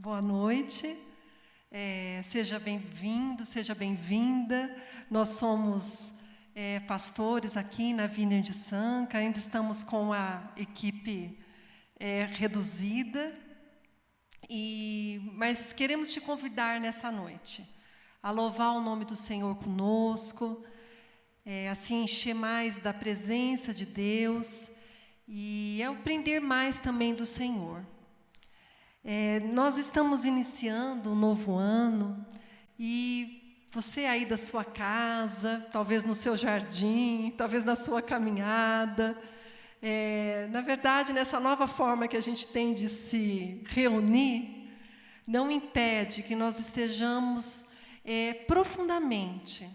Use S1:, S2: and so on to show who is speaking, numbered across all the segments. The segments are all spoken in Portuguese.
S1: Boa noite, seja bem-vindo, seja bem-vinda. Nós somos pastores aqui na Vineyard de Sanca, ainda estamos com a equipe reduzida, mas queremos te convidar nessa noite a louvar o nome do Senhor conosco, assim encher mais da presença de Deus e aprender mais também do Senhor. Nós estamos iniciando um novo ano e você aí da sua casa, talvez no seu jardim, talvez na sua caminhada, na verdade, nessa nova forma que a gente tem de se reunir, não impede que nós estejamos profundamente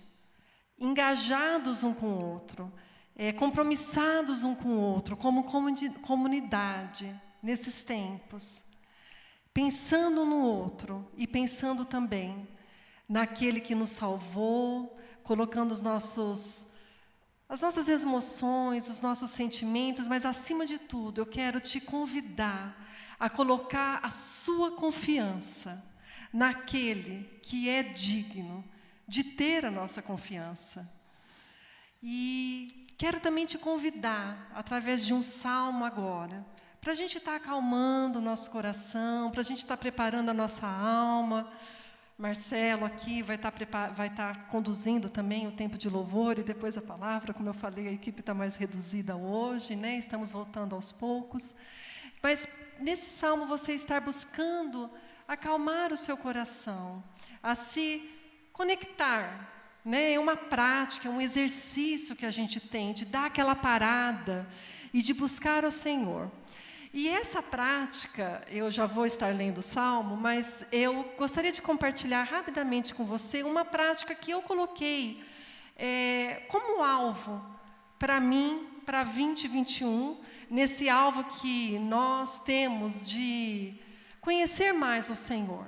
S1: engajados um com o outro, compromissados um com o outro, como comunidade, nesses tempos. Pensando no outro e pensando também naquele que nos salvou, colocando as nossas emoções, os nossos sentimentos, mas acima de tudo, eu quero te convidar a colocar a sua confiança naquele que é digno de ter a nossa confiança. E quero também te convidar, através de um salmo agora, para a gente estar acalmando o nosso coração, para a gente estar preparando a nossa alma. Marcelo aqui vai estar conduzindo também o tempo de louvor e depois a palavra. Como eu falei, a equipe está mais reduzida hoje, né? Estamos voltando aos poucos. Mas nesse salmo você estar buscando acalmar o seu coração, a se conectar, né? É uma prática, é um exercício que a gente tem de dar aquela parada e de buscar o Senhor. E essa prática, eu já vou estar lendo o Salmo, mas eu gostaria de compartilhar rapidamente com você uma prática que eu coloquei como alvo para mim, para 2021, nesse alvo que nós temos de conhecer mais o Senhor.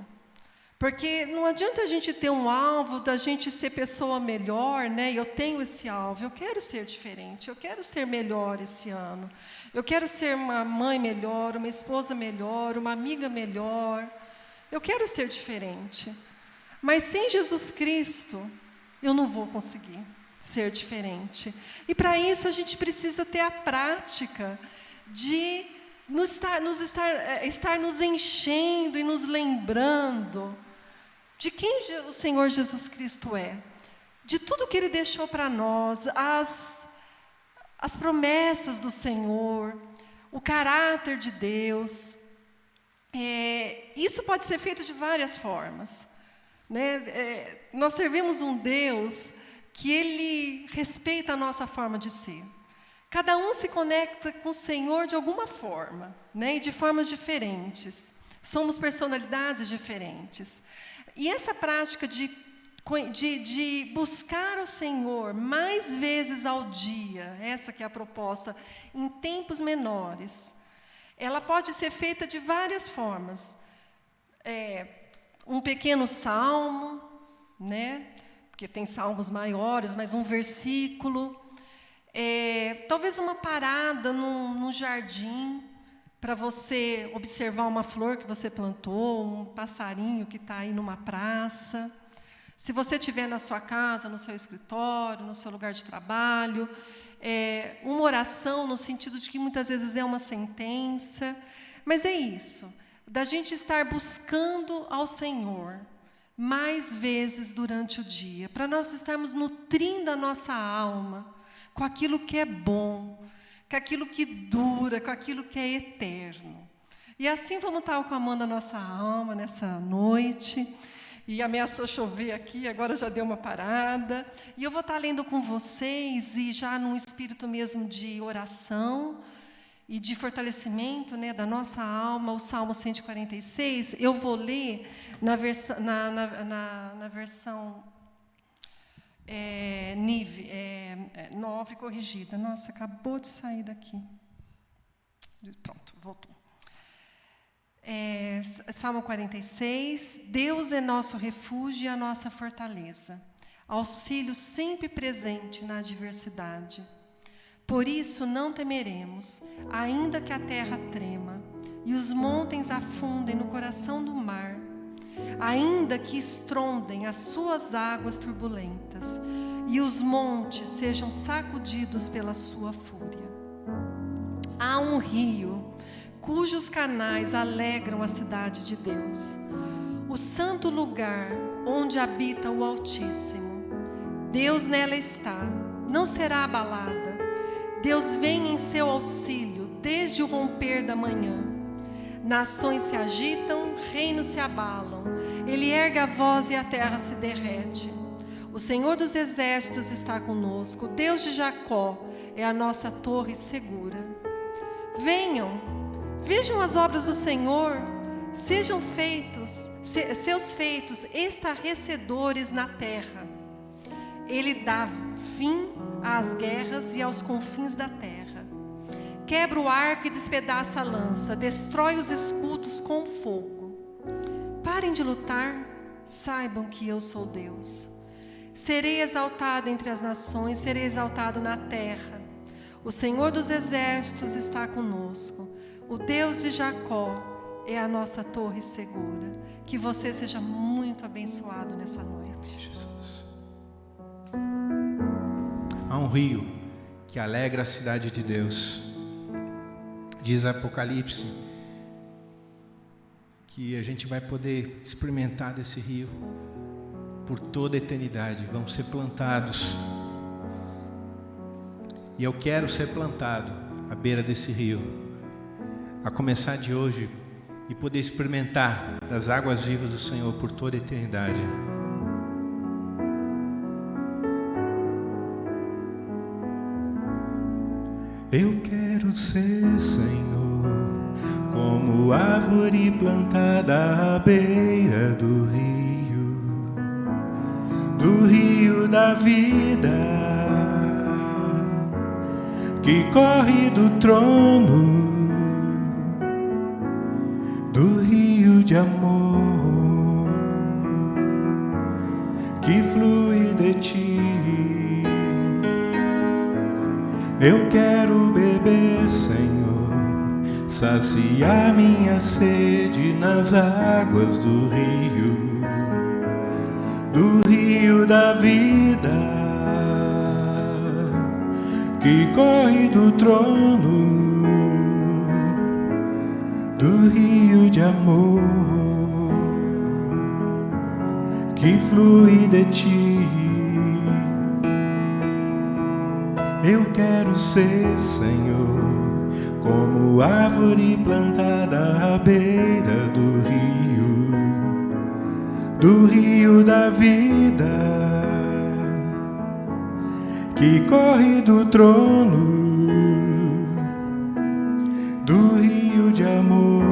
S1: Porque não adianta a gente ter um alvo da gente ser pessoa melhor, né? Eu tenho esse alvo, eu quero ser diferente, eu quero ser melhor esse ano. Eu quero ser uma mãe melhor, uma esposa melhor, uma amiga melhor. Eu quero ser diferente. Mas sem Jesus Cristo, eu não vou conseguir ser diferente. E para isso a gente precisa ter a prática de estar nos enchendo e nos lembrando de quem o Senhor Jesus Cristo é, de tudo que Ele deixou para nós, as promessas do Senhor, o caráter de Deus. Isso pode ser feito de várias formas, né? Nós servimos um Deus que Ele respeita a nossa forma de ser. Cada um se conecta com o Senhor de alguma forma, né? E de formas diferentes. Somos personalidades diferentes. E essa prática de buscar o Senhor mais vezes ao dia, essa que é a proposta, em tempos menores, ela pode ser feita de várias formas. Um pequeno salmo, né? Porque tem salmos maiores, mas um versículo. Talvez uma parada num jardim, para você observar uma flor que você plantou, um passarinho que está aí numa praça. Se você estiver na sua casa, no seu escritório, no seu lugar de trabalho, uma oração no sentido de que muitas vezes é uma sentença, mas é isso, da gente estar buscando ao Senhor mais vezes durante o dia, para nós estarmos nutrindo a nossa alma com aquilo que é bom, com aquilo que dura, com aquilo que é eterno. E assim vamos estar acalmando a nossa alma nessa noite. E ameaçou chover aqui, agora já deu uma parada. E eu vou estar lendo com vocês, e já num espírito mesmo de oração e de fortalecimento, né, da nossa alma, o Salmo 146. Eu vou ler na versão NIV, 9 corrigida. Nossa, acabou de sair daqui. Pronto, voltou. Salmo 46, Deus é nosso refúgio e a nossa fortaleza, auxílio sempre presente na adversidade. Por isso não temeremos, ainda que a terra trema e os montes afundem no coração do mar, ainda que estrondem as suas águas turbulentas e os montes sejam sacudidos pela sua fúria. Há um rio cujos canais alegram a cidade de Deus, o santo lugar onde habita o Altíssimo. Deus nela está, não será abalada. Deus vem em seu auxílio desde o romper da manhã. Nações se agitam, reinos se abalam. Ele ergue a voz e a terra se derrete. O Senhor dos exércitos está conosco. O Deus de Jacó é a nossa torre segura. Venham, vejam as obras do Senhor. Sejam seus feitos estarrecedores na terra. Ele dá fim às guerras e aos confins da terra. Quebra o arco e despedaça a lança, destrói os escudos com fogo. Parem de lutar, saibam que eu sou Deus. Serei exaltado entre as nações, serei exaltado na terra. O Senhor dos exércitos está conosco. O Deus de Jacó é a nossa torre segura. Que você seja muito abençoado nessa noite.
S2: Jesus. Há um rio que alegra a cidade de Deus. Diz Apocalipse que a gente vai poder experimentar desse rio por toda a eternidade. Vamos ser plantados. E eu quero ser plantado à beira desse rio, a começar de hoje, e poder experimentar das águas vivas do Senhor por toda a eternidade. Eu quero ser, Senhor, como árvore plantada à beira do rio da vida, que corre do trono, do rio de amor, que flui de ti. Eu quero beber, Senhor, saciar minha sede nas águas do rio da vida, que corre do trono, do rio de amor, que flui de ti. Eu quero ser, Senhor, como árvore plantada à beira do rio da vida, que corre do trono, do rio de amor,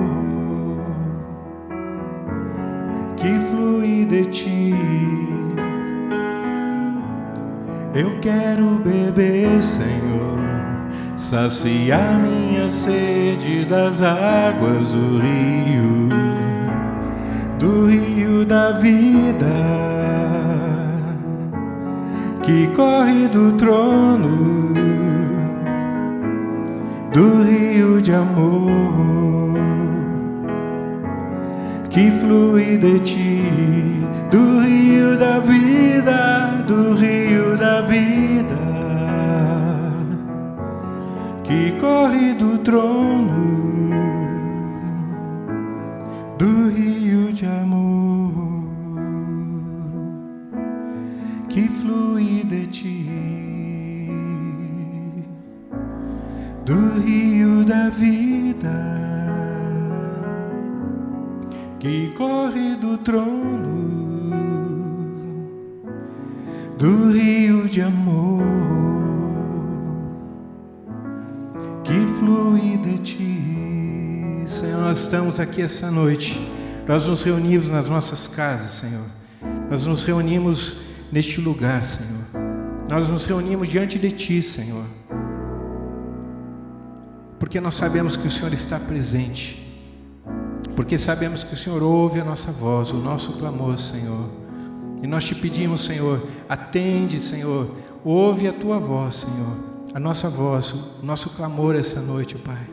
S2: que flui de ti. Eu quero beber, Senhor, saciar minha sede das águas do rio da vida, que corre do trono, do rio de amor, que flui de ti, do rio da vida, do rio da vida, que corre do trono, do rio de amor, que flui de ti, do rio da vida, que corre do trono, do rio de amor, que flui de ti. Senhor, nós estamos aqui essa noite, nós nos reunimos nas nossas casas, Senhor, nós nos reunimos neste lugar, Senhor, nós nos reunimos diante de ti, Senhor, porque nós sabemos que o Senhor está presente, porque sabemos que o Senhor ouve a nossa voz, o nosso clamor, Senhor. E nós te pedimos, Senhor, atende, Senhor, ouve a tua voz, Senhor, a nossa voz, o nosso clamor essa noite, Pai.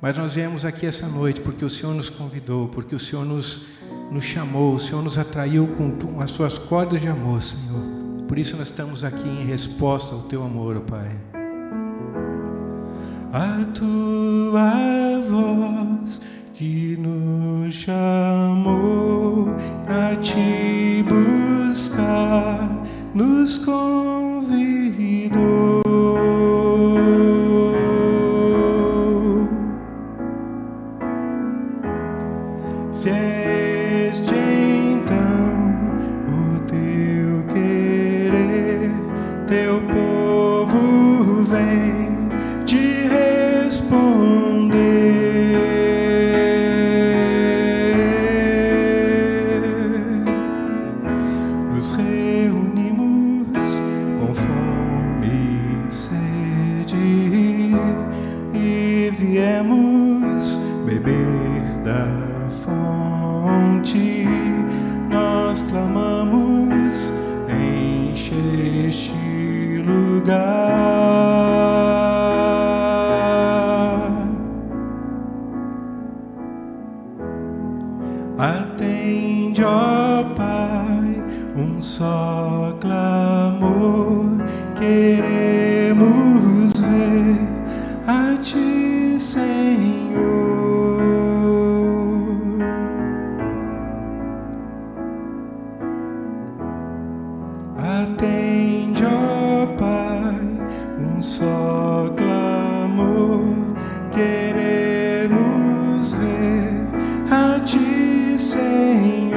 S2: Mas nós viemos aqui essa noite porque o Senhor nos convidou, porque o Senhor nos nos chamou, o Senhor nos atraiu com as suas cordas de amor, Senhor. Por isso nós estamos aqui em resposta ao teu amor, ó Pai. A tua voz que nos chamou a te buscar, nos convidou. Se este então o teu querer, teu povo vem te responder. Nos reunimos com fome e sede e viemos beber da fonte. Nós clamamos, enche este lugar. Atende, ó Pai, um só clamor. Queremos ver a Ti, Senhor. Atende, ó Pai, um só clamor. Queremos ver a Ti, Senhor.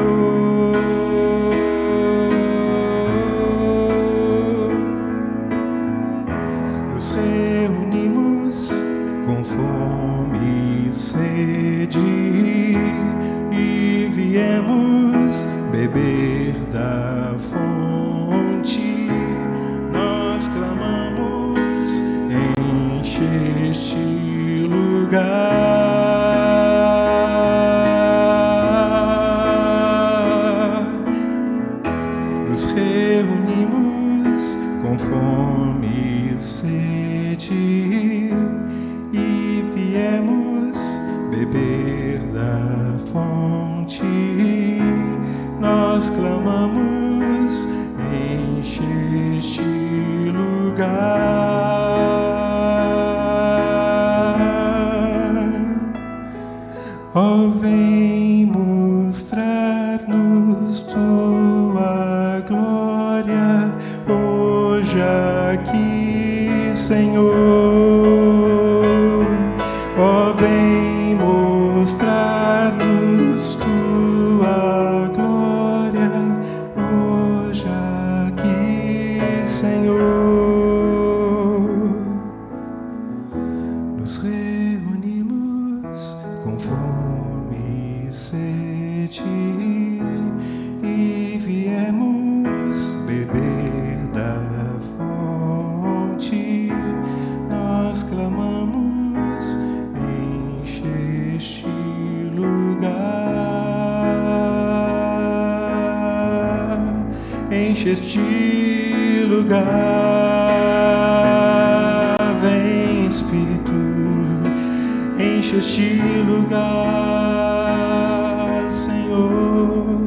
S2: Nos reunimos com fome e sede e viemos beber da fonte. Nós clamamos, enche este lugar. Nos reunimos com fome e sede e viemos beber da fonte. Nós clamamos, enche este lugar. Ó, vem mostrar-nos tua glória hoje aqui, Senhor. Ó, vem mostrar-nos tua glória hoje aqui, Senhor. Nos reunimos com fome e sede e viemos beber da fonte. Nós clamamos, enche este lugar. Enche este lugar. Vem, Espírito, enche este lugar, Senhor.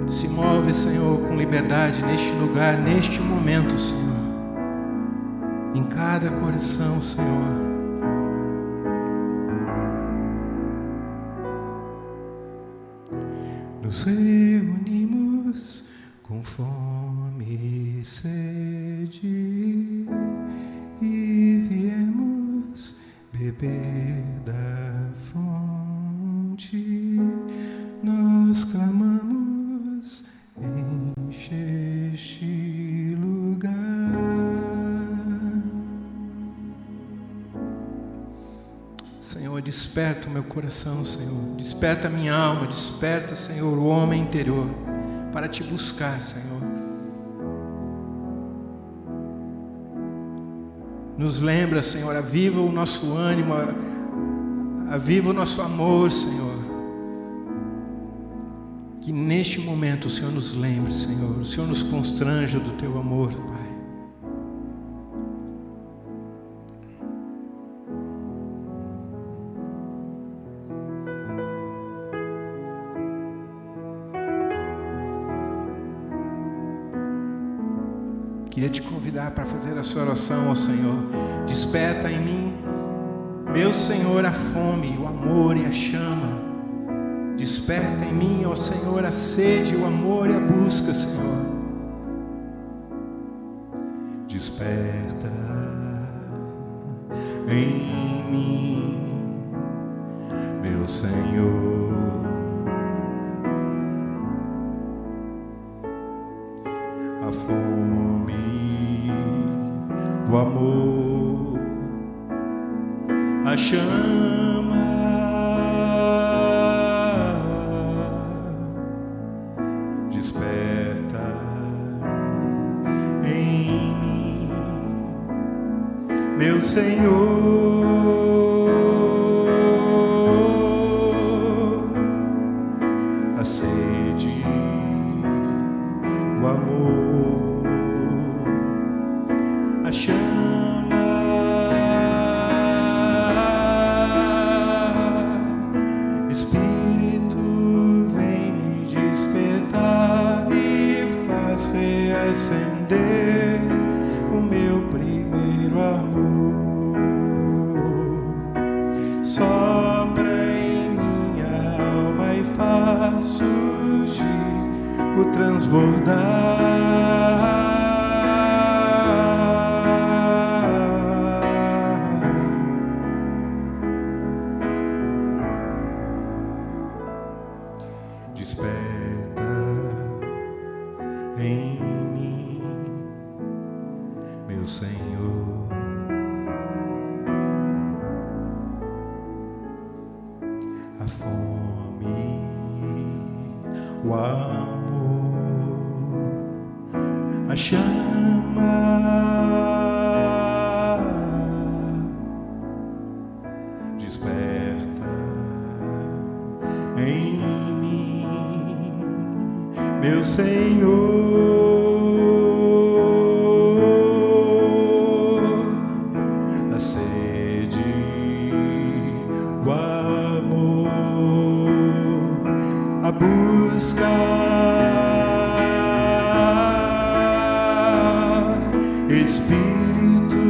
S2: Se move, Senhor, com liberdade neste lugar, neste momento, Senhor. Em cada coração, Senhor. Nos reunimos com fome e sede e viemos beber da fonte. Nós clamamos, enche este lugar. Senhor, desperta o meu coração, Senhor. Desperta a minha alma, desperta, Senhor, o homem interior para te buscar, Senhor. Nos lembra, Senhor, aviva o nosso ânimo, aviva o nosso amor, Senhor. Que neste momento o Senhor nos lembre, Senhor, o Senhor nos constranja do teu amor, Pai. Queria te convidar para fazer essa oração ao Senhor. Desperta em mim, meu Senhor, a fome, o amor e a chama. Desperta em mim, ó Senhor, a sede, o amor e a busca, Senhor. Desperta em mim, meu Senhor, a fome, o amor, a chama. Desperta em mim, meu Senhor, a sede, o amor, a chama, Espírito, vem me despertar e faz reacender o meu primeiro amor. Sopra em minha alma e faz surgir o transbordar. Desperta em mim, meu Senhor, a fome, o amor, a chama. Desperta em mim, meu Senhor, a sede, o amor, a busca. Espírito,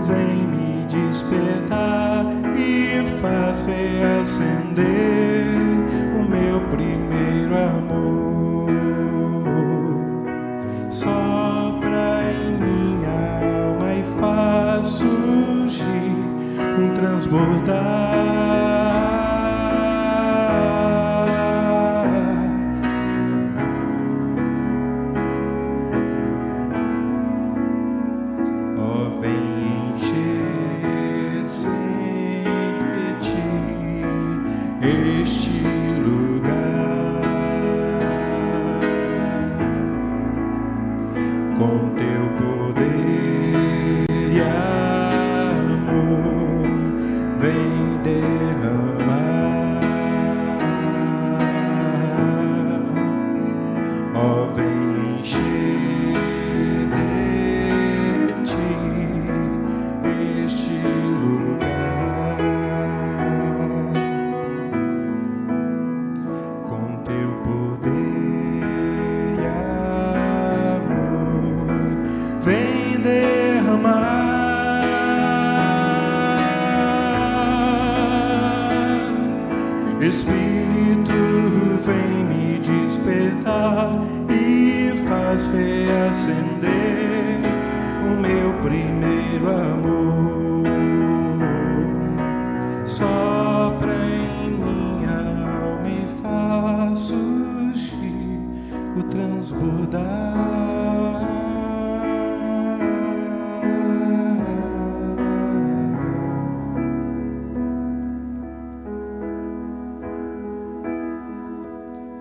S2: vem me despertar e faz reacender o meu primeiro amor. Sopra em minha alma e faz surgir um transbordar. Oh, vem encher sempre ti este lugar com teu poder e amor, vem derramar. Oh, vem encher de ti este lugar com teu poder e amor, vem derramar. Espírito, vem me despertar e faz reacender o meu primeiro amor. Sopra em minha alma e faz surgir o transbordar.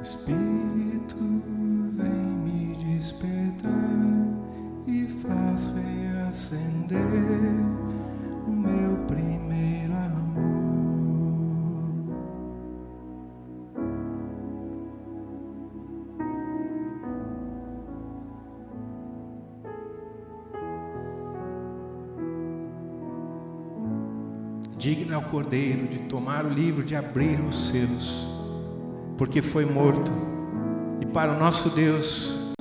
S2: Espírito, vem me despertar e faz reacender o meu primeiro amor. Digno é o Cordeiro de tomar o livro, de abrir os selos, porque foi morto, e para o nosso Deus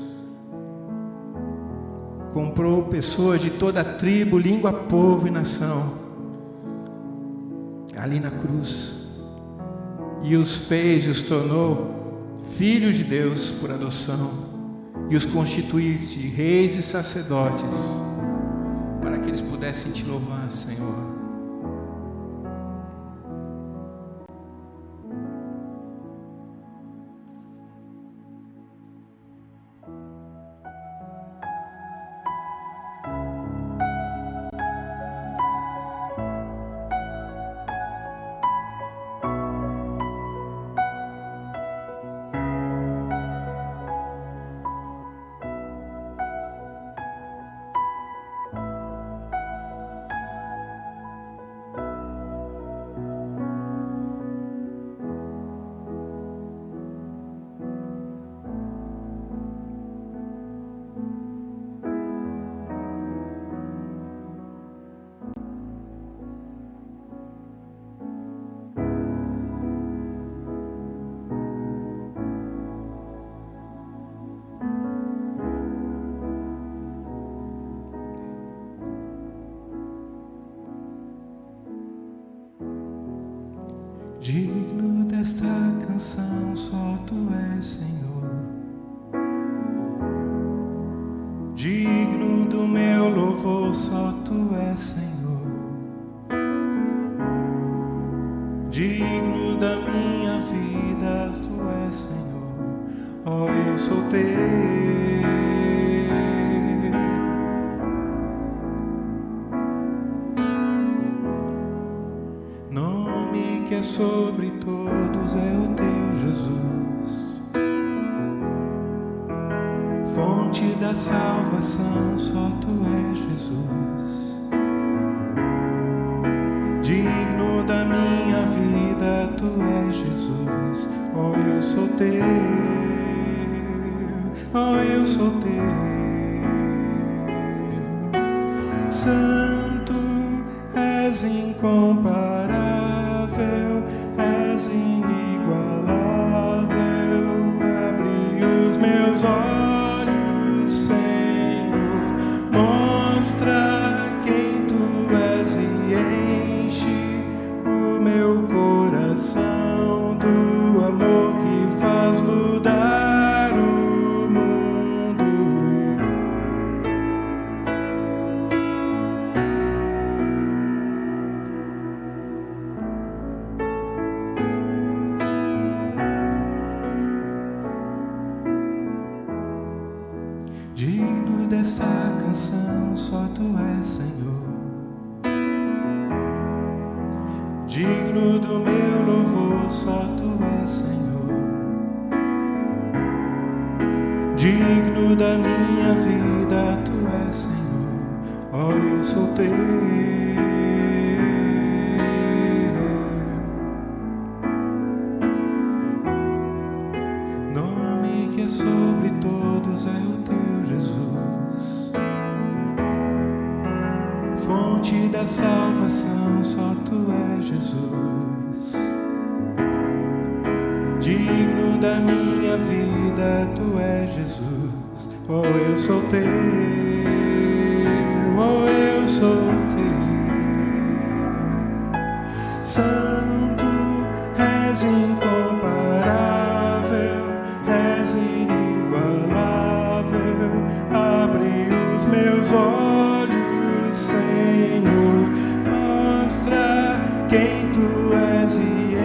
S2: comprou pessoas de toda tribo, língua, povo e nação, ali na cruz, e os fez e os tornou filhos de Deus por adoção, e os constituiu de reis e sacerdotes, para que eles pudessem te louvar, Senhor. Digno desta canção, só Tu és, Senhor. Digno do meu louvor, só Tu és, Senhor. Digno da minha vida, Tu és, Senhor. Oh, eu sou Teu. Que é sobre todos é o Teu Jesus, fonte da salvação, só Tu és, Jesus. Digno da minha vida, Tu és, Jesus. Oh, eu sou Teu, oh, eu sou Teu. Santo és incomparável, és inigualável. Abre os meus olhos, Senhor, mostra quem Tu és e enche o meu coração do amor que faz mudar o mundo. Digno desta canção, só Tu és, Senhor. Digno do meu louvor, só Tu és, Senhor. Digno da minha vida, Tu és, Senhor. Oh, eu sou Teu. Nome que é sobre todos é o Teu, Jesus. Fonte da salvação, só Tu és, Jesus. Digno da minha vida, Tu és, Jesus. Oh, eu sou Teu, oh, eu sou Teu. Santo és incomparável, és inigualável. Abre os meus olhos, Senhor, mostra quem Tu és e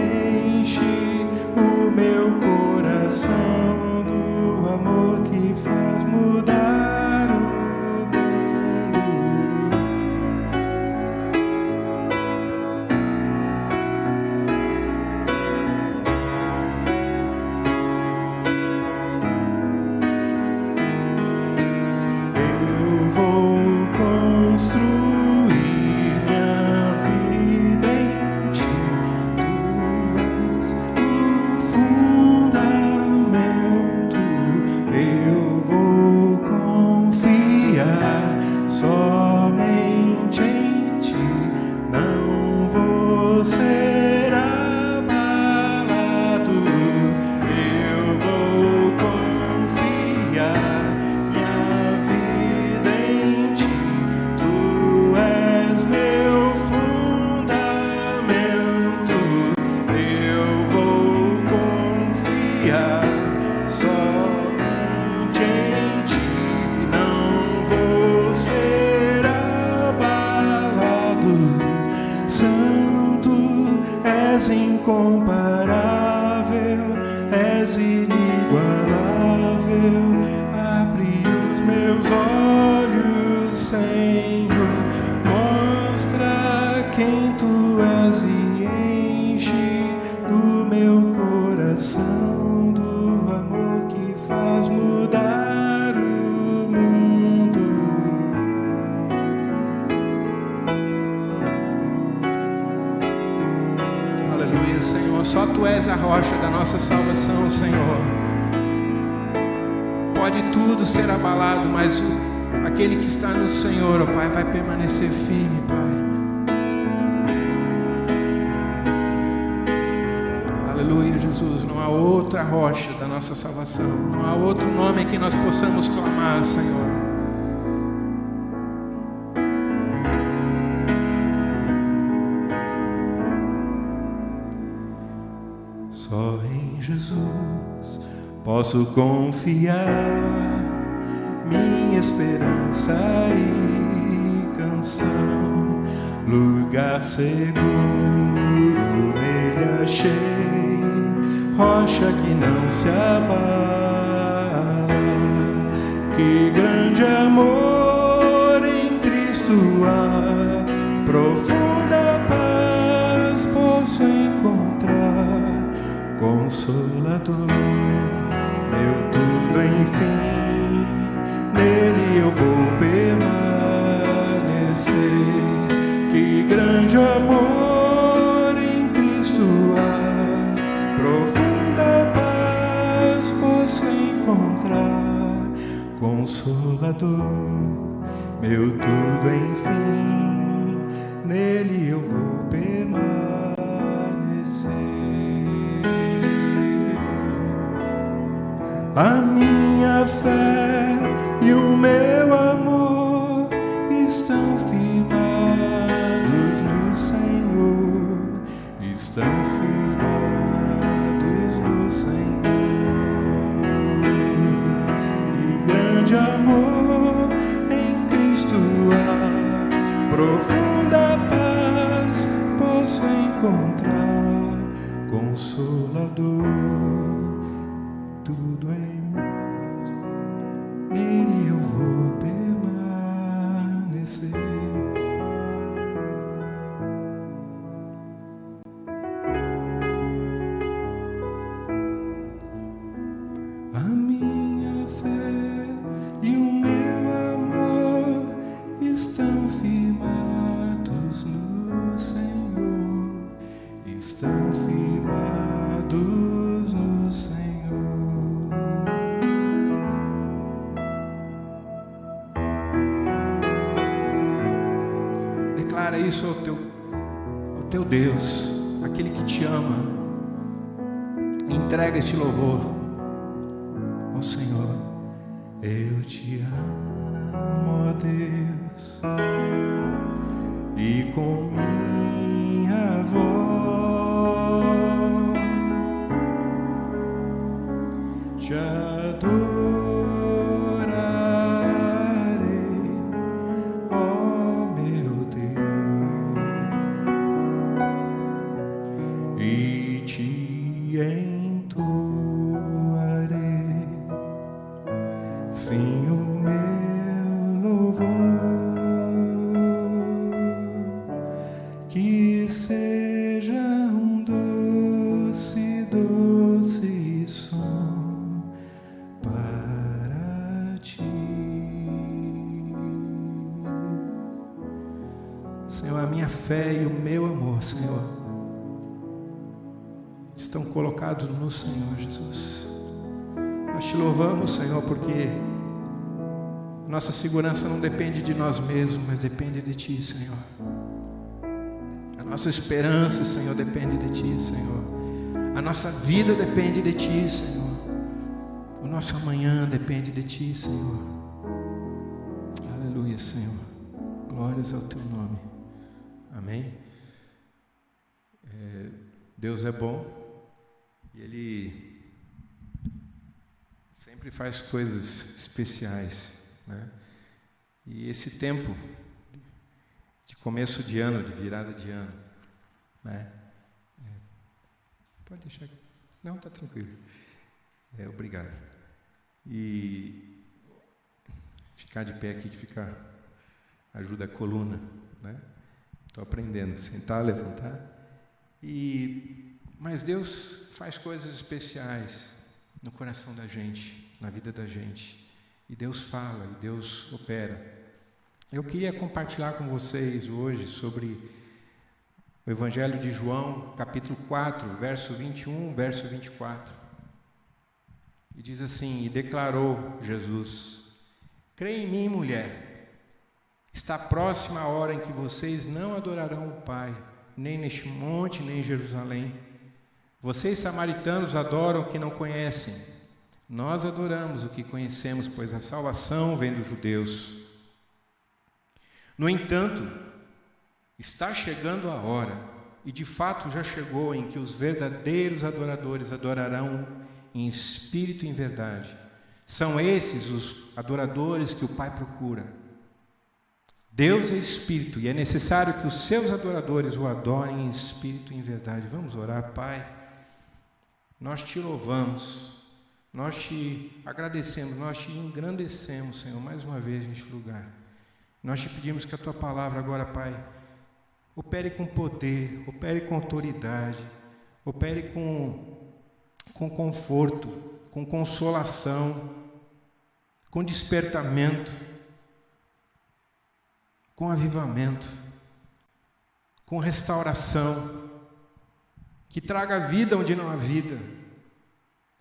S2: enche o meu coração do amor que faz mudar o mundo. Eu vou construir minha vida em Ti. Tu és o fundamento. Eu vou confiar somente em Ti. Não vou ser abalado. Eu vou confiar minha vida em és inigualável. Abre os meus olhos, Senhor, mostra quem tu és e enche do meu coração do amor que faz mudar o mundo. Aleluia, Senhor, só tu és a rocha da nossa salvação, Senhor. Pode tudo ser abalado, mas aquele que está no Senhor, ó Pai, vai permanecer firme, Pai. Aleluia, Jesus, não há outra rocha da nossa salvação, não há outro nome que nós possamos clamar, Senhor. Só em Jesus posso confiar, minha esperança e canção, lugar seguro nele achei, rocha que não se abala. Que grande amor em Cristo há, profunda paz posso encontrar, Consolador, meu tudo enfim, nele eu vou permanecer. Que grande amor em Cristo há, profunda paz posso encontrar, Consolador, meu tudo enfim, nele eu vou permanecer. A minha fé e o meu amor estão firmados no Senhor, estão firmados no Senhor. Que grande amor em Cristo há, profunda paz posso encontrar, Consolador, tudo em nele eu vou permanecer. A minha fé e o meu amor estão firmados no Senhor, estão firmados no Senhor. Declara isso ao teu Deus, aquele que te ama. Entrega este louvor ao Senhor. Eu te amo, ó Deus, e com minha voz te adorarei, ó meu Deus, e te entoarei, sim, o meu louvor, que seja um doce, doce som para ti. Senhor, a minha fé e o meu amor, Senhor, estão colocados no Senhor Jesus. Nós te louvamos, Senhor, porque nossa segurança não depende de nós mesmos, mas depende de Ti, Senhor. A nossa esperança, Senhor, depende de Ti, Senhor. A nossa vida depende de Ti, Senhor. O nosso amanhã depende de Ti, Senhor. Aleluia, Senhor. Glórias ao Teu nome. Amém. Deus é bom e Ele sempre faz coisas especiais, né? E esse tempo de começo de ano, de virada de ano, né? Pode deixar aqui. Não, está tranquilo. Obrigado. E ficar de pé aqui que ajuda a coluna, né? Estou aprendendo, sentar, levantar. Mas Deus faz coisas especiais no coração da gente, na vida da gente. E Deus fala, e Deus opera. Eu queria compartilhar com vocês hoje sobre o Evangelho de João, capítulo 4, verso 21, verso 24. E diz assim: e declarou Jesus: creia em mim, mulher, está próxima a hora em que vocês não adorarão o Pai, nem neste monte, nem em Jerusalém. Vocês, samaritanos, adoram o que não conhecem. Nós adoramos o que conhecemos, pois a salvação vem dos judeus. No entanto, está chegando a hora, e de fato já chegou, em que os verdadeiros adoradores adorarão em espírito e em verdade. São esses os adoradores que o Pai procura. Deus é espírito, e é necessário que os seus adoradores o adorem em espírito e em verdade. Vamos orar. Pai, nós te louvamos, nós te agradecemos, nós te engrandecemos, Senhor, mais uma vez neste lugar. Nós te pedimos que a tua palavra agora, Pai, opere com poder, opere com autoridade, opere com conforto, com consolação, com despertamento, com avivamento, com restauração, que traga vida onde não há vida,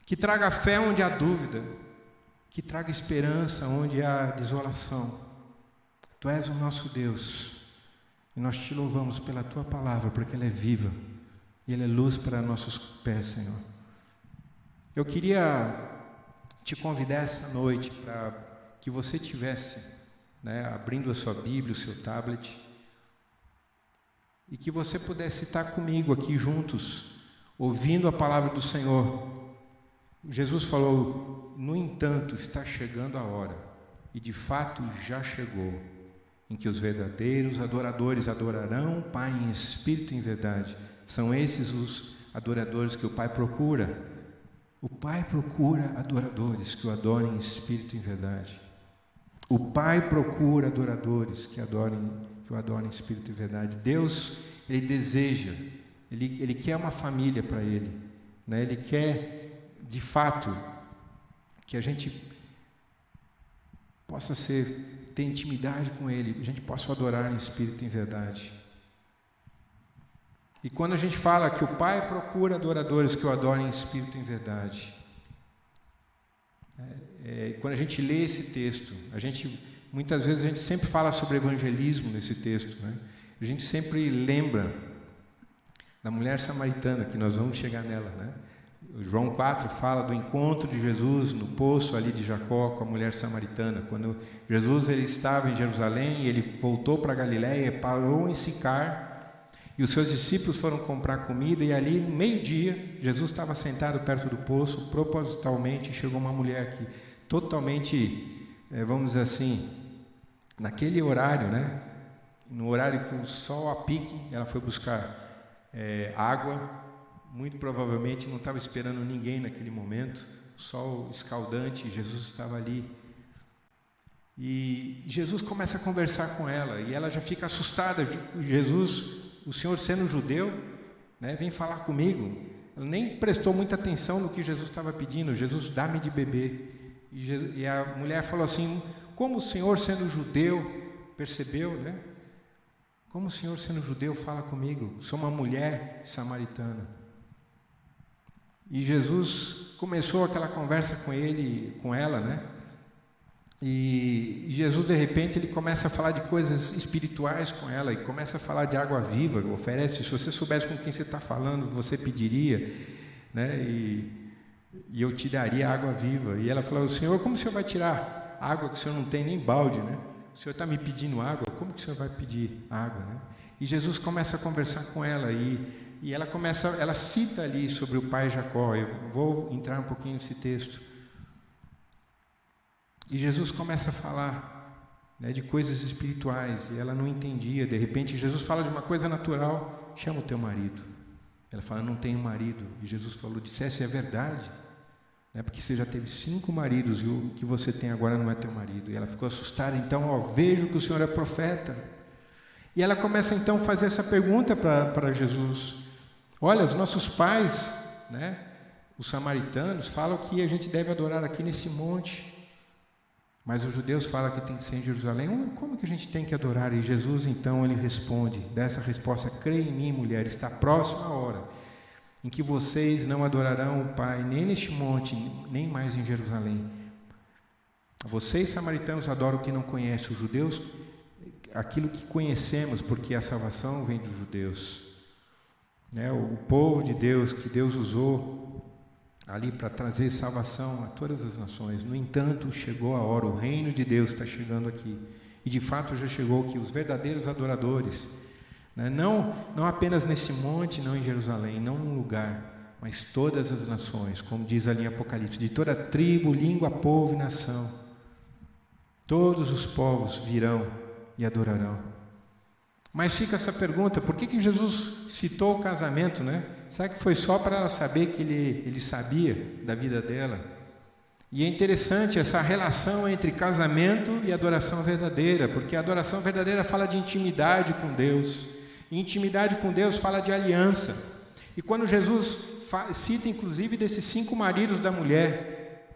S2: que traga fé onde há dúvida, que traga esperança onde há desolação. Tu és o nosso Deus, e nós te louvamos pela tua palavra, porque ela é viva, e ela é luz para nossos pés, Senhor. Eu queria te convidar essa noite para que você tivesse, abrindo a sua Bíblia, o seu tablet, e que você pudesse estar comigo aqui juntos, ouvindo a palavra do Senhor. Jesus falou: no entanto, está chegando a hora, e de fato já chegou, em que os verdadeiros adoradores adorarão o Pai em espírito e em verdade. São esses os adoradores que o Pai procura. O Pai procura adoradores que o adorem em espírito e em verdade. O Pai procura adoradores que o adorem em espírito e verdade. Deus, Ele deseja, Ele quer uma família para Ele, Ele quer, de fato, que a gente possa ter intimidade com Ele, a gente possa adorar em espírito e em verdade. E quando a gente fala que o Pai procura adoradores que o adorem em espírito e em verdade, quando a gente lê esse texto, muitas vezes a gente sempre fala sobre evangelismo nesse texto, a gente sempre lembra da mulher samaritana, que nós vamos chegar nela, João 4 fala do encontro de Jesus no poço ali de Jacó com a mulher samaritana. Quando Jesus ele estava em Jerusalém, ele voltou para Galiléia, parou em Sicar, e os seus discípulos foram comprar comida, e ali, no meio-dia, Jesus estava sentado perto do poço, propositalmente chegou uma mulher que totalmente, vamos dizer assim, naquele horário, no horário que o sol a pique, ela foi buscar água. Muito provavelmente não estava esperando ninguém naquele momento, o sol escaldante, Jesus estava ali. E Jesus começa a conversar com ela, e ela já fica assustada. Jesus, o Senhor sendo judeu, vem falar comigo. Ela nem prestou muita atenção no que Jesus estava pedindo. Jesus, dá-me de beber. E a mulher falou assim: como o Senhor sendo judeu, percebeu, Como o Senhor sendo judeu fala comigo? Sou uma mulher samaritana. E Jesus começou aquela conversa com ela, E Jesus, de repente, ele começa a falar de coisas espirituais com ela, e começa a falar de água viva, oferece. Se você soubesse com quem você está falando, você pediria, E eu te daria água viva. E ela falou: Senhor, como o Senhor vai tirar água que o Senhor não tem nem balde, O Senhor está me pedindo água, como que o Senhor vai pedir água, E Jesus começa a conversar com ela, e ela cita ali sobre o pai Jacó. Eu vou entrar um pouquinho nesse texto. E Jesus começa a falar de coisas espirituais, e ela não entendia. De repente Jesus fala de uma coisa natural: chama o teu marido. Ela fala: não tenho marido. E Jesus falou: dissesse é verdade, né? Porque você já teve 5 maridos e o que você tem agora não é teu marido. E ela ficou assustada. Então, ó, vejo que o Senhor é profeta. E ela começa então a fazer essa pergunta para Jesus. Olha, os nossos pais, né, os samaritanos, falam que a gente deve adorar aqui nesse monte. Mas os judeus falam que tem que ser em Jerusalém. Como que a gente tem que adorar? E Jesus então ele responde, dá essa resposta: creia em mim, mulher, está próxima a hora em que vocês não adorarão o Pai nem neste monte, nem mais em Jerusalém. Vocês samaritanos adoram o que não conhecem, os judeus aquilo que conhecemos, porque a salvação vem dos judeus, né? O povo de Deus, que Deus usou ali para trazer salvação a todas as nações. No entanto, chegou a hora, o reino de Deus está chegando aqui, e de fato já chegou aqui, os verdadeiros adoradores, né? Não apenas nesse monte, não em Jerusalém, não num lugar, mas todas as nações, como diz ali em Apocalipse, de toda tribo, língua, povo e nação, todos os povos virão e adorarão. Mas fica essa pergunta: por que Jesus citou o casamento, né? Será que foi só para ela saber que ele sabia da vida dela? E é interessante essa relação entre casamento e adoração verdadeira, porque a adoração verdadeira fala de intimidade com Deus, e intimidade com Deus fala de aliança. E quando Jesus cita inclusive desses 5 maridos da mulher,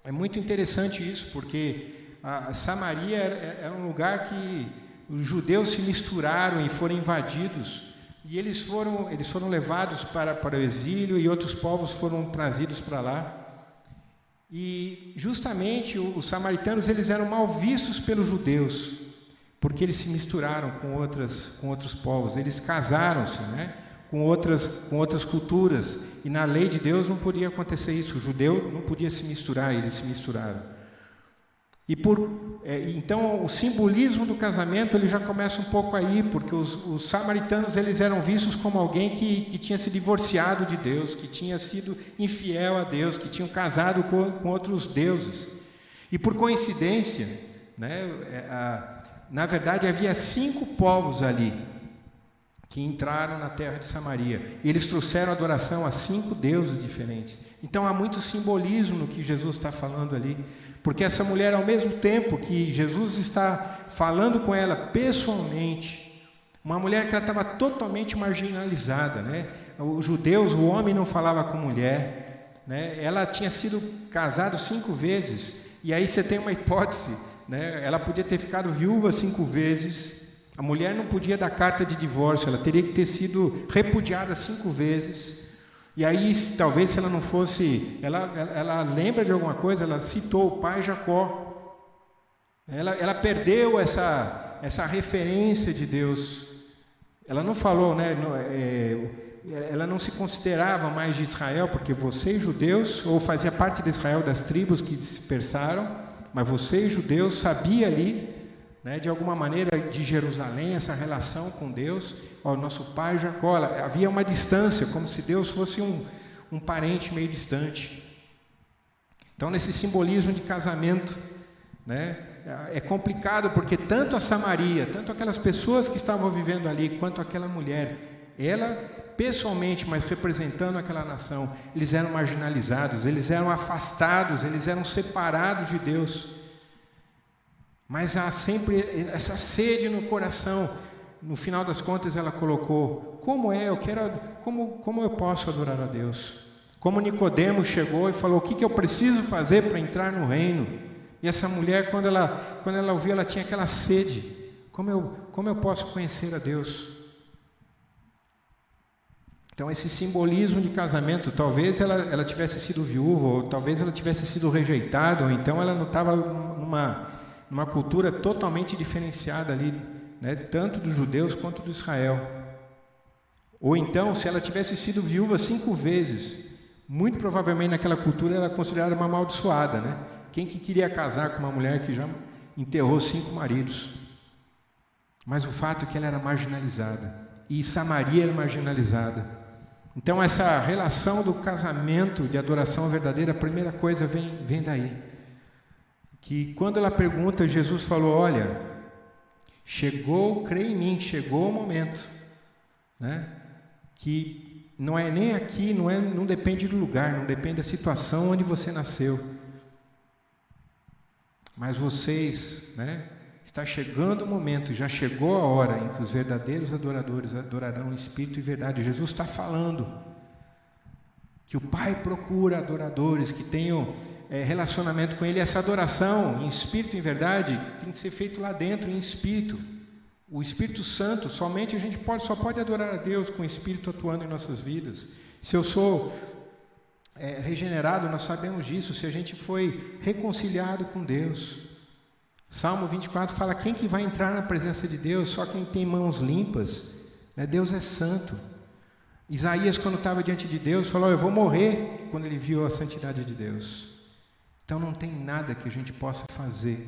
S2: é muito interessante isso, porque a Samaria era um lugar que os judeus se misturaram e foram invadidos, e eles foram levados para o exílio, e outros povos foram trazidos para lá. E justamente os samaritanos, eles eram mal vistos pelos judeus, porque eles se misturaram com outros povos, eles casaram-se, né, com outras culturas, e na lei de Deus não podia acontecer isso, o judeu não podia se misturar, eles se misturaram. Então o simbolismo do casamento ele já começa um pouco aí, porque os samaritanos eles eram vistos como alguém que tinha se divorciado de Deus, que tinha sido infiel a Deus, que tinham casado com outros deuses. E por coincidência, né, na verdade havia 5 povos ali que entraram na terra de Samaria, e eles trouxeram adoração a 5 deuses diferentes. Então há muito simbolismo no que Jesus está falando ali, porque essa mulher, ao mesmo tempo que Jesus está falando com ela pessoalmente, uma mulher que ela estava totalmente marginalizada, né? Os judeus, o homem não falava com mulher, né? Ela tinha sido casada 5 vezes, e aí você tem uma hipótese, né? Ela podia ter ficado viúva 5 vezes, a mulher não podia dar carta de divórcio, ela teria que ter sido repudiada 5 vezes. E aí, talvez se ela não fosse, ela lembra de alguma coisa, ela citou o pai Jacó. Ela perdeu essa referência de Deus. Ela não falou, né? Ela não se considerava mais de Israel, porque vocês judeus, ou fazia parte de Israel, das tribos que dispersaram, mas vocês judeus sabia ali, né, de alguma maneira, de Jerusalém, essa relação com Deus. O nosso pai Jacó, havia uma distância, como se Deus fosse um parente meio distante. Então, nesse simbolismo de casamento, né, é complicado, porque tanto a Samaria, tanto aquelas pessoas que estavam vivendo ali, quanto aquela mulher, ela pessoalmente, mas representando aquela nação, eles eram marginalizados, eles eram afastados, eles eram separados de Deus. Mas há sempre essa sede no coração. No final das contas ela colocou: como eu posso adorar a Deus? Como Nicodemo chegou e falou: o que eu preciso fazer para entrar no reino? E essa mulher, quando ela ouviu, ela tinha aquela sede: como eu posso conhecer a Deus? Então esse simbolismo de casamento, talvez ela tivesse sido viúva, ou talvez ela tivesse sido rejeitada, ou então ela não estava numa cultura totalmente diferenciada ali, né, tanto dos judeus quanto do Israel. Ou então, se ela tivesse sido viúva 5 vezes, muito provavelmente naquela cultura ela era considerada uma amaldiçoada, né? Quem que queria casar com uma mulher que já enterrou 5 maridos? Mas o fato é que ela era marginalizada, e Samaria era marginalizada. Então essa relação do casamento, de adoração verdadeira, a primeira coisa vem daí. Que quando ela pergunta, Jesus falou: olha, creia em mim, chegou o momento, né, que não é nem aqui, não depende do lugar, não depende da situação onde você nasceu. Mas vocês, está chegando o momento, já chegou a hora em que os verdadeiros adoradores adorarão em espírito e verdade. Jesus está falando que o Pai procura adoradores que tenham relacionamento com Ele. Essa adoração em espírito e em verdade tem que ser feito lá dentro, em espírito. O Espírito Santo, somente a gente só pode adorar a Deus com o Espírito atuando em nossas vidas. Se eu sou regenerado, nós sabemos disso, se a gente foi reconciliado com Deus. Salmo 24 fala: quem que vai entrar na presença de Deus? Só quem tem mãos limpas. Deus é santo. Isaías, quando estava diante de Deus, falou: eu vou morrer, quando ele viu a santidade de Deus. Então não tem nada que a gente possa fazer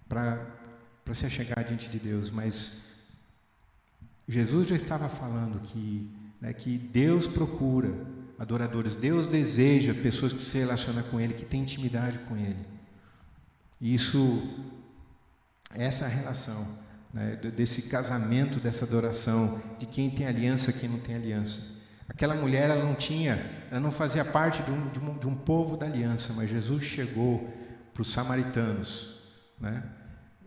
S2: para se chegar diante de Deus, mas Jesus já estava falando que Deus procura adoradores, Deus deseja pessoas que se relacionam com Ele, que têm intimidade com Ele. E essa relação, desse casamento, dessa adoração, de quem tem aliança, quem não tem aliança. Aquela mulher, ela não fazia parte de um povo da aliança, mas Jesus chegou para os samaritanos,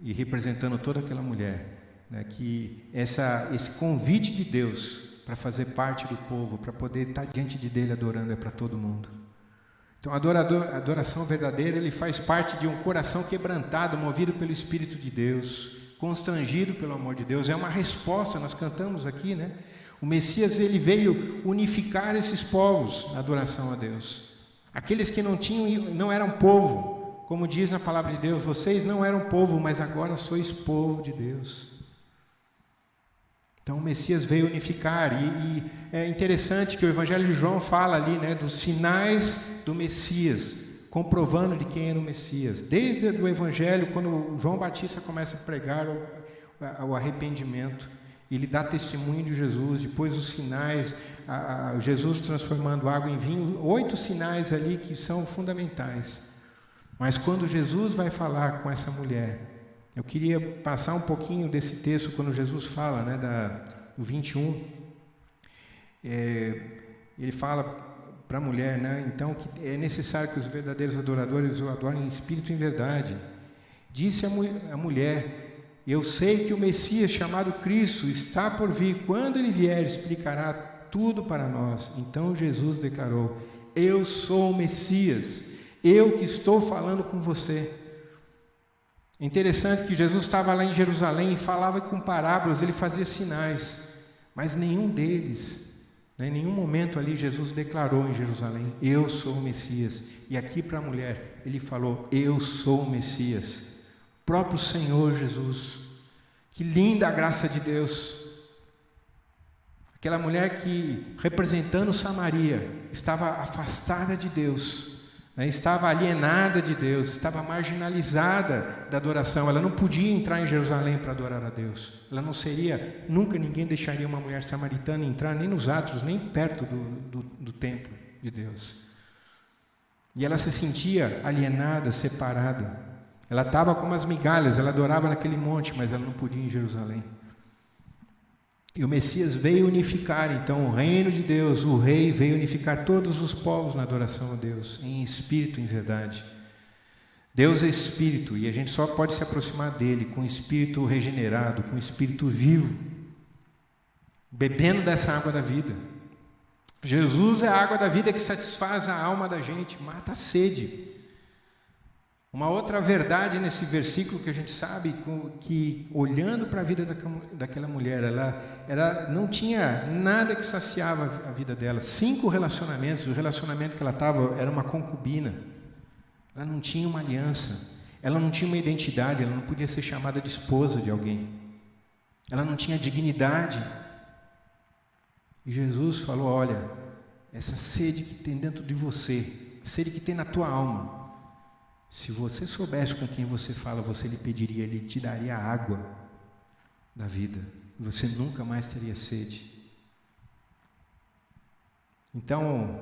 S2: e representando toda aquela mulher, que esse convite de Deus para fazer parte do povo, para poder estar diante dele adorando, é para todo mundo. Então a adoração verdadeira, ele faz parte de um coração quebrantado, movido pelo Espírito de Deus, constrangido pelo amor de Deus. É uma resposta, nós cantamos aqui, O Messias, ele veio unificar esses povos na adoração a Deus. Aqueles que não eram povo, como diz na palavra de Deus: vocês não eram povo, mas agora sois povo de Deus. Então o Messias veio unificar, e é interessante que o Evangelho de João fala ali, dos sinais do Messias, comprovando de quem era o Messias. Desde o Evangelho, quando João Batista começa a pregar o arrependimento, ele dá testemunho de Jesus. Depois os sinais, Jesus transformando água em vinho, 8 sinais ali que são fundamentais. Mas quando Jesus vai falar com essa mulher, eu queria passar um pouquinho desse texto, quando Jesus fala, do 21, ele fala para a mulher, então, que é necessário que os verdadeiros adoradores o adorem em espírito e em verdade. Disse a mulher: eu sei que o Messias, chamado Cristo, está por vir. Quando ele vier, explicará tudo para nós. Então Jesus declarou: eu sou o Messias, eu que estou falando com você. É interessante que Jesus estava lá em Jerusalém e falava com parábolas, ele fazia sinais, mas nenhum deles, em nenhum momento ali Jesus declarou em Jerusalém: eu sou o Messias. E aqui para a mulher ele falou: eu sou o Messias, próprio Senhor Jesus. Que linda a graça de Deus. Aquela mulher que, representando Samaria, estava afastada de Deus, estava alienada de Deus, estava marginalizada da adoração. Ela não podia entrar em Jerusalém para adorar a Deus. Ela não seria, nunca ninguém deixaria uma mulher samaritana entrar nem nos atos, nem perto do templo de Deus. E ela se sentia alienada, separada. Ela estava como as migalhas, ela adorava naquele monte, mas ela não podia ir em Jerusalém. E o Messias veio unificar, então, o reino de Deus, o rei veio unificar todos os povos na adoração a Deus, em espírito e em verdade. Deus é espírito, e a gente só pode se aproximar dele com espírito regenerado, com espírito vivo, bebendo dessa água da vida. Jesus é a água da vida que satisfaz a alma da gente, mata a sede. Uma outra verdade nesse versículo que a gente sabe, que olhando para a vida daquela mulher, ela não tinha nada que saciava a vida dela. 5 relacionamentos, o relacionamento que ela estava era uma concubina. Ela não tinha uma aliança, ela não tinha uma identidade, ela não podia ser chamada de esposa de alguém. Ela não tinha dignidade. E Jesus falou: olha, essa sede que tem dentro de você, a sede que tem na tua alma, se você soubesse com quem você fala, você lhe pediria, ele te daria a água da vida, e você nunca mais teria sede. Então,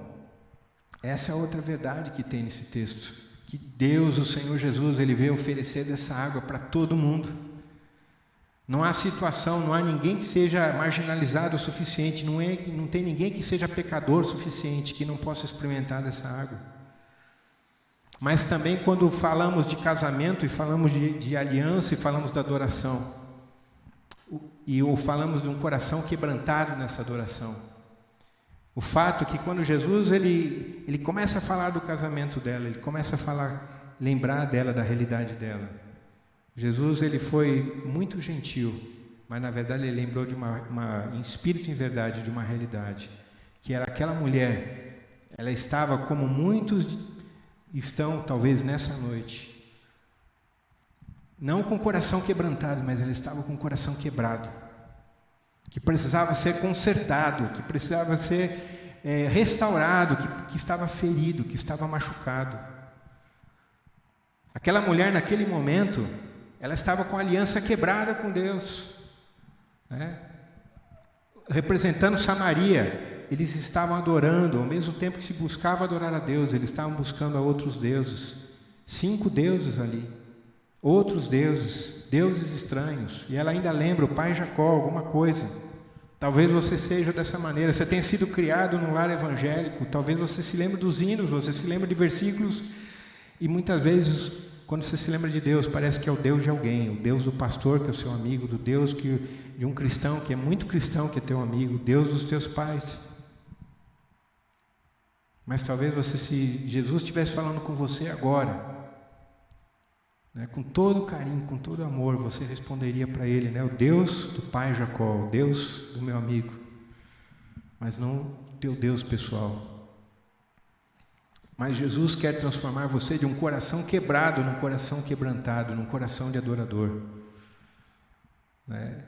S2: essa é outra verdade que tem nesse texto, que Deus, o Senhor Jesus, ele veio oferecer dessa água para todo mundo. Não há situação, não há ninguém que seja marginalizado o suficiente, não tem ninguém que seja pecador o suficiente, que não possa experimentar dessa água. Mas também quando falamos de casamento e falamos de aliança e falamos da adoração, ou falamos de um coração quebrantado nessa adoração. O fato é que quando Jesus ele começa a falar do casamento dela, ele começa a lembrar dela, da realidade dela. Jesus ele foi muito gentil, mas na verdade ele lembrou de em espírito e em verdade, de uma realidade, que era aquela mulher, ela estava como muitos estão talvez nessa noite, não com o coração quebrantado, mas ela estava com o coração quebrado, que precisava ser consertado, que precisava ser restaurado, que estava ferido, que estava machucado. Aquela mulher naquele momento, ela estava com a aliança quebrada com Deus, né? Representando Samaria. Eles estavam adorando, ao mesmo tempo que se buscava adorar a Deus, eles estavam buscando a outros deuses. 5 deuses ali, outros deuses, deuses estranhos. E ela ainda lembra o pai Jacó, alguma coisa. Talvez você seja dessa maneira, você tenha sido criado num lar evangélico, talvez você se lembre dos hinos, você se lembra de versículos, e muitas vezes, quando você se lembra de Deus, parece que é o Deus de alguém, o Deus do pastor, que é o seu amigo, do Deus de um cristão, que é muito cristão, que é teu amigo, o Deus dos teus pais. Mas talvez se Jesus estivesse falando com você agora, né, com todo carinho, com todo amor, você responderia para Ele, né, o Deus do pai Jacó, o Deus do meu amigo, mas não o teu Deus pessoal. Mas Jesus quer transformar você de um coração quebrado num coração quebrantado, num coração de adorador, né?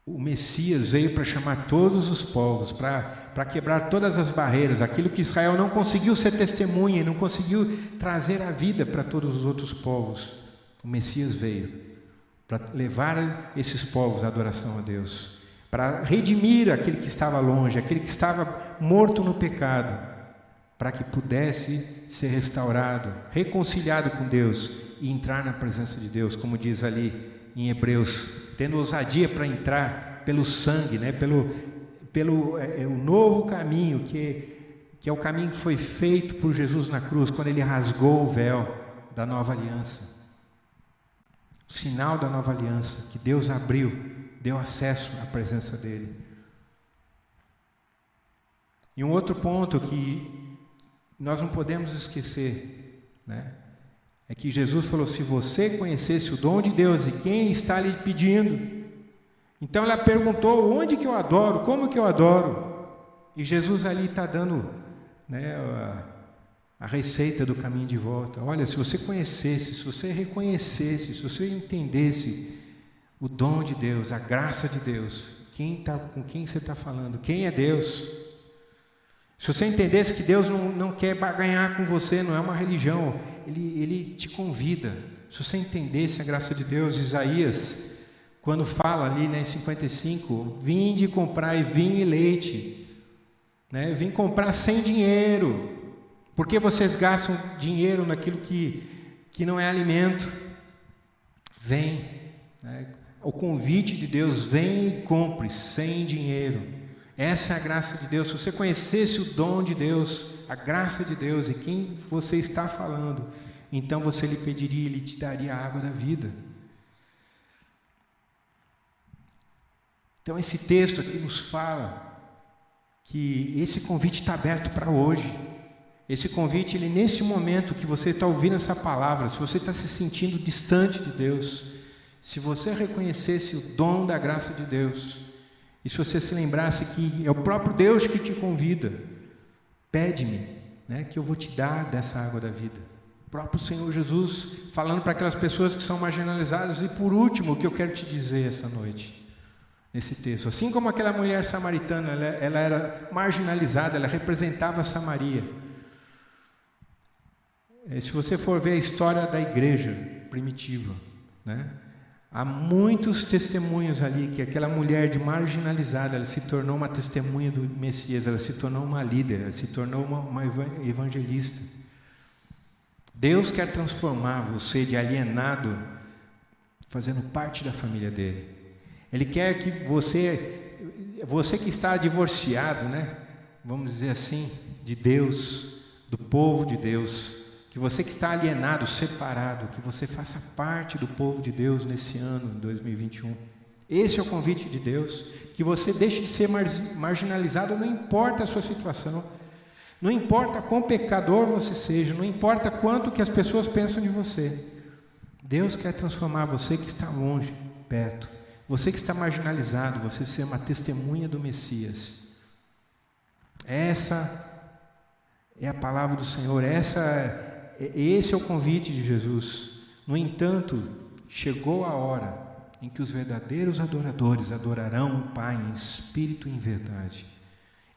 S2: O Messias veio para chamar todos os povos, para quebrar todas as barreiras, aquilo que Israel não conseguiu ser testemunha, não conseguiu trazer a vida para todos os outros povos. O Messias veio para levar esses povos à adoração a Deus, para redimir aquele que estava longe, aquele que estava morto no pecado, para que pudesse ser restaurado, reconciliado com Deus e entrar na presença de Deus, como diz ali em Hebreus, tendo ousadia para entrar pelo sangue, né? O novo caminho, que é o caminho que foi feito por Jesus na cruz, quando Ele rasgou o véu da nova aliança. O sinal da nova aliança, que Deus abriu, deu acesso à presença dEle. E um outro ponto que nós não podemos esquecer, né? É que Jesus falou, se você conhecesse o dom de Deus e quem está lhe pedindo. Então ela perguntou, onde que eu adoro? Como que eu adoro? E Jesus ali está dando, né, a receita do caminho de volta. Olha, se você conhecesse, se você reconhecesse, se você entendesse o dom de Deus, a graça de Deus, com quem você está falando, quem é Deus? Se você entendesse que Deus não quer barganhar com você, não é uma religião, Ele te convida. Se você entendesse a graça de Deus, Isaías, quando fala ali, né, em 55, vinde comprai vinho e leite, né, vim comprar sem dinheiro, porque vocês gastam dinheiro naquilo que não é alimento? Vem, né, o convite de Deus, vem e compre sem dinheiro. Essa é a graça de Deus. Se você conhecesse o dom de Deus, a graça de Deus e quem você está falando, então você lhe pediria, Ele te daria a água da vida. Então esse texto aqui nos fala que esse convite está aberto para hoje. Esse convite, ele nesse momento que você está ouvindo essa palavra, se você está se sentindo distante de Deus, se você reconhecesse o dom da graça de Deus, e se você se lembrasse que é o próprio Deus que te convida, pede-me, né, que eu vou te dar dessa água da vida. O próprio Senhor Jesus falando para aquelas pessoas que são marginalizadas. E por último, o que eu quero te dizer essa noite, nesse texto, assim como aquela mulher samaritana, ela era marginalizada, ela representava Samaria. Se você for ver a história da igreja primitiva, né, há muitos testemunhos ali que aquela mulher de marginalizada, ela se tornou uma testemunha do Messias, ela se tornou uma líder, ela se tornou uma evangelista. Deus quer transformar você de alienado fazendo parte da família dele. Ele quer que você que está divorciado, né? Vamos dizer assim, de Deus, do povo de Deus, que você que está alienado, separado, que você faça parte do povo de Deus nesse ano, 2021. Esse é o convite de Deus, que você deixe de ser marginalizado, não importa a sua situação, não importa quão pecador você seja, não importa quanto que as pessoas pensam de você. Deus quer transformar você que está longe, perto, você que está marginalizado, você ser uma testemunha do Messias. Essa é a palavra do Senhor, esse é o convite de Jesus. No entanto, chegou a hora em que os verdadeiros adoradores adorarão o Pai em espírito e em verdade.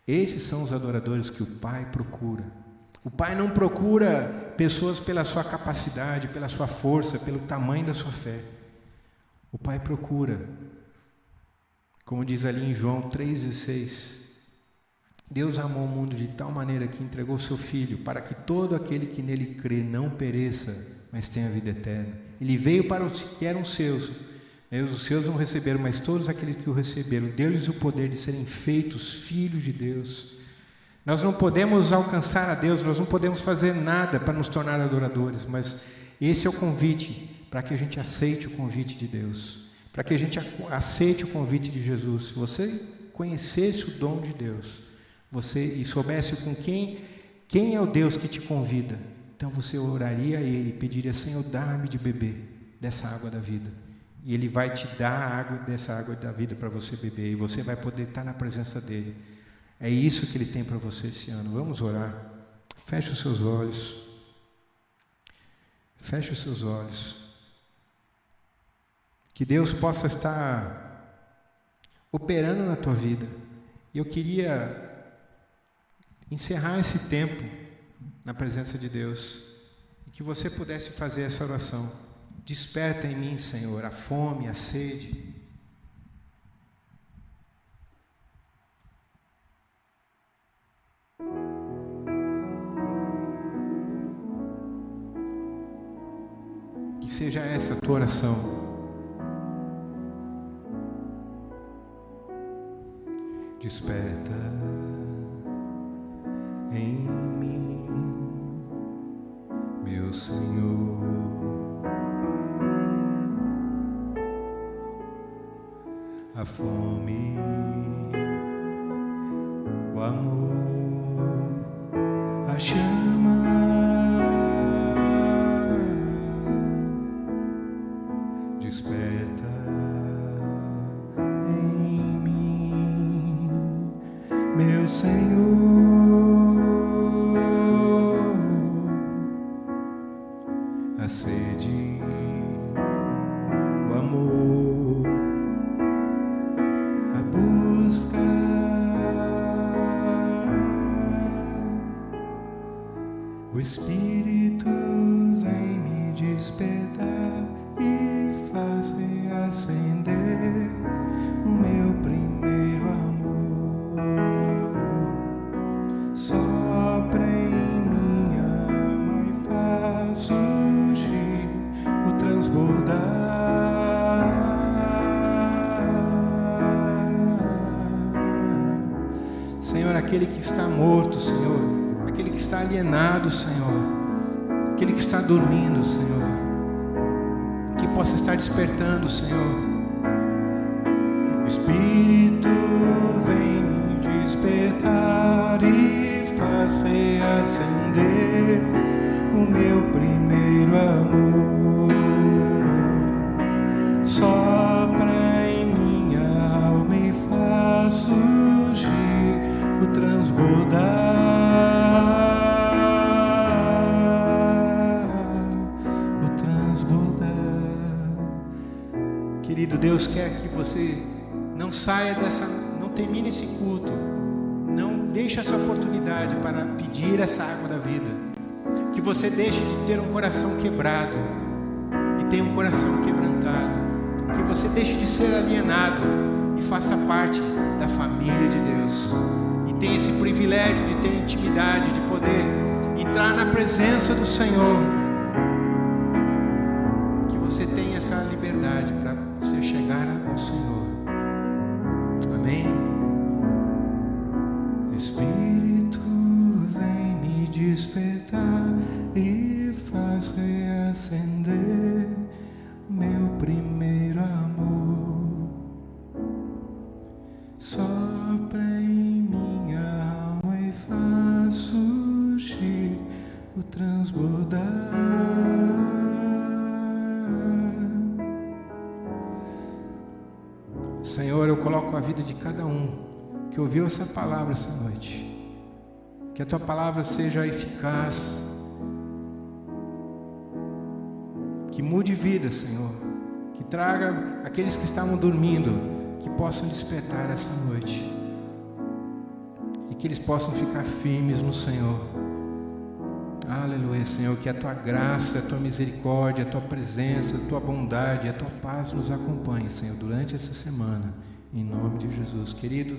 S2: Esses são os adoradores que o Pai procura. O Pai não procura pessoas pela sua capacidade, pela sua força, pelo tamanho da sua fé. O Pai procura, como diz ali em João 3,16, Deus amou o mundo de tal maneira que entregou seu Filho, para que todo aquele que nele crê não pereça, mas tenha vida eterna. Ele veio para os que eram seus, os seus não receberam, mas todos aqueles que o receberam, deu-lhes o poder de serem feitos filhos de Deus. Nós não podemos alcançar a Deus, nós não podemos fazer nada para nos tornar adoradores, mas esse é o convite, para que a gente aceite o convite de Deus, para que a gente aceite o convite de Jesus. Se você conhecesse o dom de Deus, e soubesse com quem é o Deus que te convida, então você oraria a Ele, pediria: Senhor, dá-me de beber dessa água da vida. E Ele vai te dar dessa água da vida para você beber, e você vai poder estar na presença dEle. É isso que Ele tem para você esse ano. Vamos orar. Feche os seus olhos. Feche os seus olhos. Que Deus possa estar operando na tua vida. E eu queria encerrar esse tempo na presença de Deus, e que você pudesse fazer essa oração: desperta em mim, Senhor, a fome, a sede. Que seja essa a tua oração. Desperta em mim, meu Senhor, a fome, o amor, a chama. Desperta em mim, meu Senhor, a sede, o amor, a busca, o Espírito vem me despertar e faz reacender o meu primeiro amor. Sopra em minha alma e faz surgir o transbordar. Senhor, aquele que está morto, Senhor, aquele que está alienado, Senhor, aquele que está dormindo, Senhor, que possa estar despertando, Senhor. O Espírito vem me despertar e faz reacender o meu primeiro amor. Sopra em minha alma e faz surgir o transbordar. Querido, Deus quer que você não saia não termine esse culto, não deixe essa oportunidade para pedir essa água da vida, que você deixe de ter um coração quebrado e tenha um coração quebrantado, que você deixe de ser alienado e faça parte da família de Deus, e tenha esse privilégio de ter intimidade, de poder entrar na presença do Senhor, que você tenha essa liberdade Senhor, eu coloco a vida de cada um que ouviu essa palavra essa noite. Que a Tua palavra seja eficaz, que mude vida, Senhor, que traga aqueles que estavam dormindo, que possam despertar essa noite, e que eles possam ficar firmes no Senhor. Aleluia, Senhor, que a Tua graça, a Tua misericórdia, a Tua presença, a Tua bondade, a Tua paz nos acompanhe, Senhor, durante essa semana, em nome de Jesus. Querido,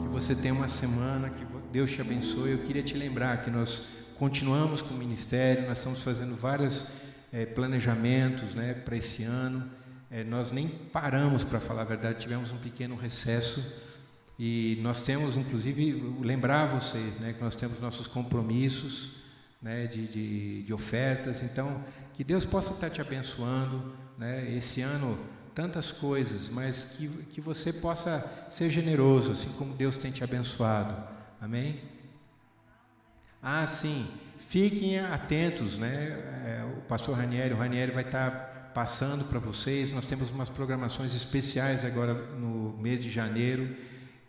S2: que você tenha uma semana, que Deus te abençoe. Eu queria te lembrar que nós continuamos com o ministério, nós estamos fazendo vários planejamentos, né, para esse ano. Nós nem paramos, para falar a verdade, tivemos um pequeno recesso, e nós temos, inclusive, lembrar vocês, né, que nós temos nossos compromissos, né, de ofertas. Então, que Deus possa estar te abençoando, né, esse ano, tantas coisas, mas que você possa ser generoso, assim como Deus tem te abençoado. Amém? Ah, sim, fiquem atentos, né? O pastor Ranieri, vai estar passando para vocês. Nós temos umas programações especiais agora no mês de janeiro,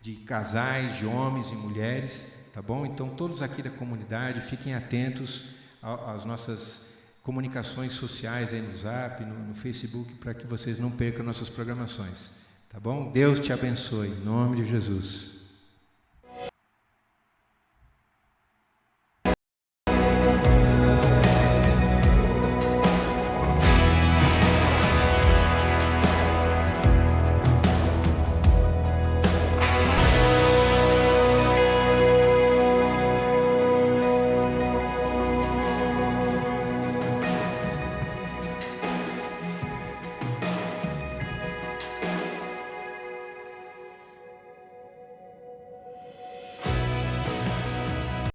S2: de casais, de homens e mulheres, tá bom? Então, todos aqui da comunidade, fiquem atentos às nossas comunicações sociais aí no Zap, no Facebook, para que vocês não percam nossas programações, tá bom? Deus te abençoe, em nome de Jesus.